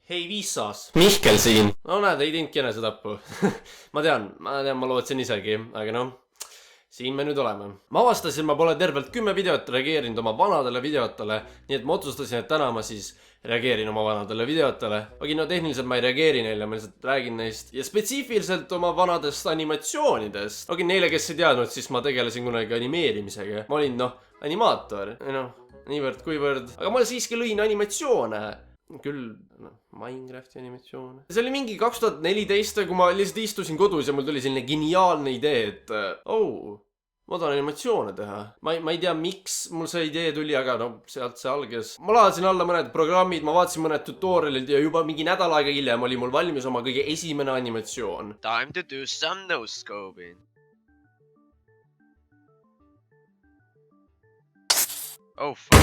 Hei Viissas. Mihkel siin. No näed, ei teinudki enesetappu. ma tean, ma lootsin isegi, aga noh, siin me nüüd oleme. Ma avastasin, ma pole tervelt 10 videot reageerinud oma vanadele videotele, nii et ma otsustasin, et täna ma siis reageerin oma vanadele videotele. Aga no tehniliselt ma ei reageeri neile, ma lihtsalt räägin neist. Ja spetsiifiliselt oma vanadest animatsioonidest. Aga neile, kes ei teadnud, siis ma tegelesin kunagi animeerimisega. Ma olin animaator, niivõrd kuivõrd. Aga ma siiski lõin animatsioone. Küll Minecrafti animatsioone. See oli mingi 2014, kui ma lihtsalt istusin kodus ja mul tuli selline geniaalne idee, et ma tahan animatsioone teha. Ma ei tea, miks mul see idee tuli, aga no sealt see alges. Ma laadsin alla mõned programmid, ma vaatasin mõned tutorialid ja juba mingi nädal aega hiljem oli mul valmis oma kõige esimene animatsioon. Time to do some no-scoping. Oh fuck.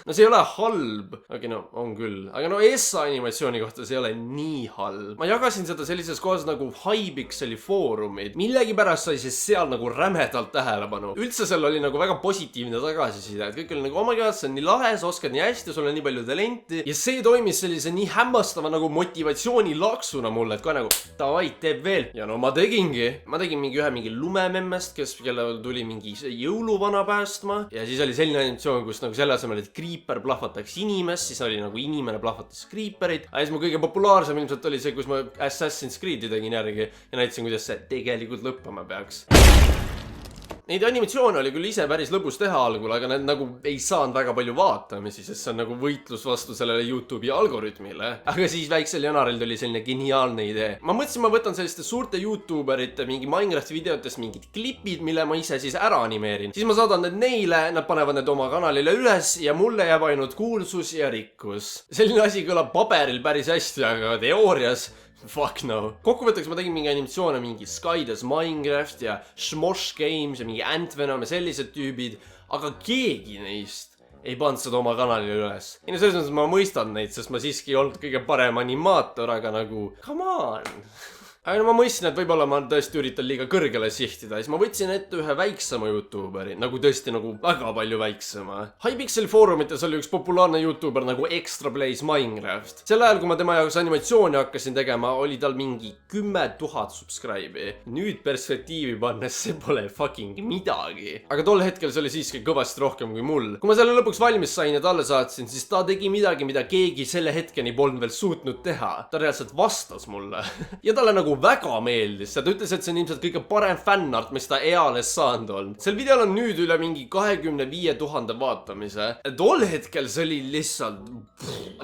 No see ei ole halb. Okei, no on küll. Aga no ESA animatsiooni kohta see ei ole nii halb. Ma jagasin seda sellises kohas nagu Hypixeli foorumid. Millegipärast sai siis seal nagu rämedalt tähelepanu. Üldse seal oli nagu väga positiivne tagasiside. Kõik oli nagu, oh my god, see on nii lahe, sa oskad nii hästi, sul on nii palju talenti. Ja see toimis sellise nii hämmastava nagu motivatsiooni laksuna mulle, et kohe nagu, davai, teeb veel. Ja no ma tegingi. Ma tegin mingi lumememmest, kellel tuli mingi jõuluvana päästma. Ja siis oli selline animatsioon, kus nagu selle asemel, et Creeper plahvataks inimest, siis oli nagu inimene plahvatas Creeperit. Aga siis mu kõige populaarsem ilmselt oli see, kus ma Assassin's Creed'i tegin järgi ja näitasin, kuidas see tegelikult lõppema peaks. Neid animatsioone oli küll ise päris lõbus teha algul, aga need nagu ei saanud väga palju vaatamisi, sest see on nagu võitlus vastu sellele YouTube'i algoritmile. Aga siis väiksel Janaril tuli selline geniaalne idee. Ma mõtlesin, ma võtan selliste suurte YouTuberite mingi Minecrafti videotest mingid klipid, mille ma ise siis ära animeerin. Siis ma saadan need neile, nad panevad need oma kanalile üles ja mulle jääb ainult kuulsus ja rikkus. Selline asi kõlab paberil päris hästi, aga teoorias fuck no. Kokkuvõtteks ma tegin mingi animatsioone mingi Skydes Minecraft ja Smosh Games ja mingi Antvenom ja sellised tüübid, aga keegi neist ei pannud seda oma kanalile üles. Ja selles mõttes ma mõistan neid, sest ma siiski ei olnud kõige parem animaator, aga nagu come on. Aga no ma mõistsin, et võib-olla ma tõesti üritan liiga kõrgele sihtida, siis ma võtsin ette ühe väiksema YouTuberi, nagu tõesti nagu väga palju väiksema. Hypixeli foorumites oli üks populaarne YouTuber nagu Extra Plays Minecraft. Sel ajal, kui ma tema jaoks animatsiooni hakkasin tegema, oli tal mingi 10 000 subscribe'i. Nüüd perspektiivi pannes see pole fucking midagi. Aga tol hetkel see oli siiski kõvasti rohkem kui mul. Kui ma selle lõpuks valmis sain ja talle saatsin, siis ta tegi midagi, mida keegi selle hetkeni polnud veel suutnud teha. Ta reaalselt vastas mulle. Ja talle nagu väga meeldis. Ta ütles, et see on ilmselt kõige parem fännart, mis ta eales saanud on. Sel videol on nüüd üle mingi 25 000 vaatamise. Tol hetkel see oli lihtsalt...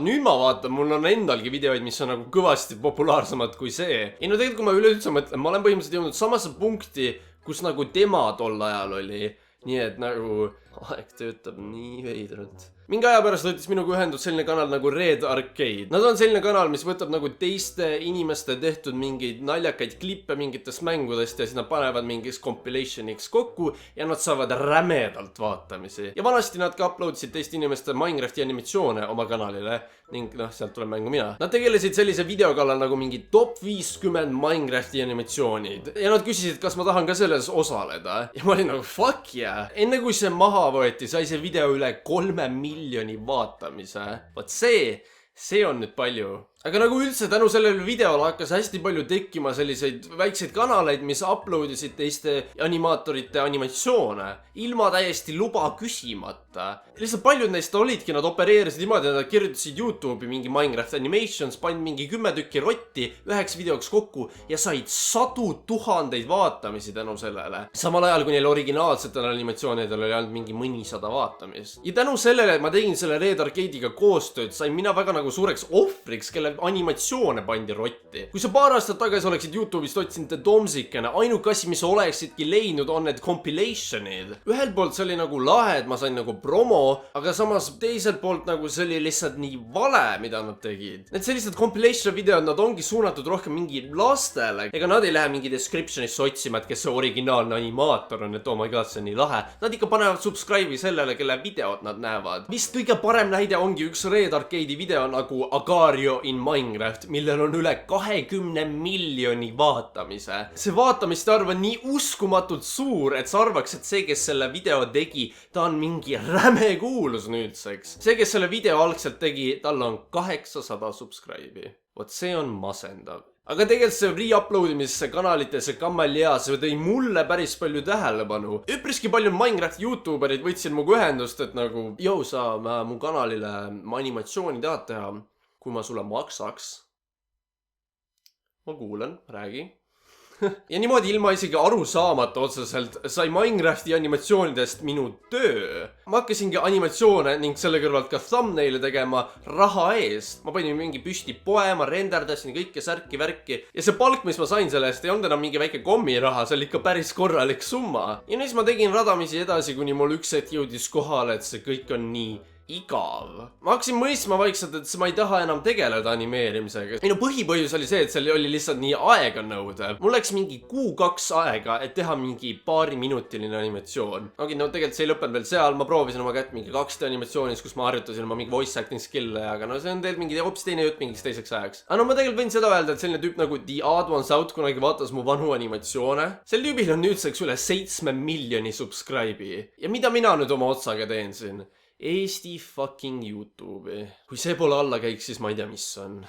Nüüd ma vaatan, mul on endalgi videoid, mis on nagu kõvasti populaarsemad kui see. Ei no tegelikult, kui ma üleüldse mõtlen, ma olen põhimõtteliselt jõudnud samasse punkti, kus nagu tema tol ajal oli. Nii et nagu aeg töötab nii veidralt. Mingi aja pärast võttis minuga ühendus selline kanal nagu Red Arcade. Nad on selline kanal, mis võtab nagu teiste inimeste tehtud mingeid naljakaid klippe mingitest mängudest ja siis nad panevad mingis compilationiks kokku ja nad saavad rämedalt vaatamisi. Ja vanasti nad ka uploadisid teiste inimeste Minecrafti animatsioone oma kanalile ning sealt tuleb mängu mina. Nad tegelesid sellise video kallal nagu mingi top 50 Minecrafti animatsioonid ja nad küsisid, kas ma tahan ka selles osaleda. Ja ma olin nagu fuck yeah. Enne kui see maha võeti, sai see video üle 3 miljoni vaatamise. Vaat see on nüüd palju. Aga nagu üldse tänu sellele videole hakkas hästi palju tekkima selliseid väikseid kanaleid, mis uploadisid teiste animaatorite animatsioone ilma täiesti luba küsimata. Lihtsalt paljud neist olidki, nad opereerisid niimoodi, nad kirjutasid YouTube'i mingi Minecraft Animations, pandi mingi 10 tükki rotti üheks videoks kokku ja said 100 000 vaatamisi tänu sellele. Samal ajal, kui neil originaalsetel animatsioonidel oli ainult mingi mõnisada vaatamist. Ja tänu sellele, et ma tegin selle Red Arcade'iga koostööd, sain mina väga nagu suureks ohvriks, kelle animatsioone pandi rotti. Kui sa paar aastat tagasi oleksid YouTube'ist otsinud The Domsikene, ainuke asi, mis oleksidki leidnud, on need compilationid. Ühelt poolt see oli nagu lahe, et ma sain nagu promo, aga samas teiselt poolt nagu see oli lihtsalt nii vale, mida nad tegid. Need sellised compilation videod, nad ongi suunatud rohkem mingi lastele. Ega nad ei lähe mingi descriptionisse otsima, et kes see originaalne animaator on, et oh my god, see on nii lahe. Nad ikka panevad subscribe'i sellele, kelle videot nad näevad. Vist kõige parem näide ongi üks Red Arcade'i video nagu Agario in fucking Minecraft, millel on üle 20 miljoni vaatamise. See vaatamiste arv on nii uskumatult suur, et sa arvaks, et see, kes selle video tegi, ta on mingi räme kuulus nüüdseks. See, kes selle video algselt tegi, tal on 800 subscribe'i. Vot see on masendav. Aga tegelikult see re-uploadimisse kanalitesse Kammalia, see tõi mulle päris palju tähelepanu. Üpriski palju Minecraft YouTuberid võtsid muga ühendust, et nagu, jõu, sa mu kanalile animatsiooni tahad teha, kui ma sulle maksaks. Ma kuulen, räägi. Ja niimoodi ilma isegi aru saamata otseselt sai Minecrafti animatsioonidest minu töö. Ma hakkasingi animatsioone ning selle kõrvalt ka thumbnail'e tegema raha eest. Ma panin mingi püsti poe, ma renderdasin kõike särki-värki. Ja see palk, mis ma sain selle eest, ei olnud enam mingi väike kommiraha, see oli ikka päris korralik summa. Ja siis ma tegin radamisi edasi, kuni mul üks hetk jõudis kohale, et see kõik on nii igav. Ma hakkasin mõistma vaikselt, et ma ei taha enam tegeleda animeerimisega. Minu põhipõhjus oli see, et seal oli lihtsalt nii aeganõudev. Mul läks mingi 2 aega, et teha mingi paariminutiline animatsioon. Aga no tegelikult see ei lõppenud veel seal, ma proovisin oma kätt mingi 2D animatsioonis, kus ma harjutasin oma mingi voice acting skill'e, aga no see on tegelikult mingi hoopis teine jutt mingiks teiseks ajaks. Aga no ma tegelikult võin seda öelda, et selline tüüp nagu The Odd Ones Out kunagi vaatas mu vanu animatsioone. Sel tüübil on nüüdseks üle 7 miljoni subscribe'i. Ja mida mina nüüd oma otsaga teen siin? Eesti fucking YouTube'i. Kui see pole allakäik, siis ma ei tea, mis on.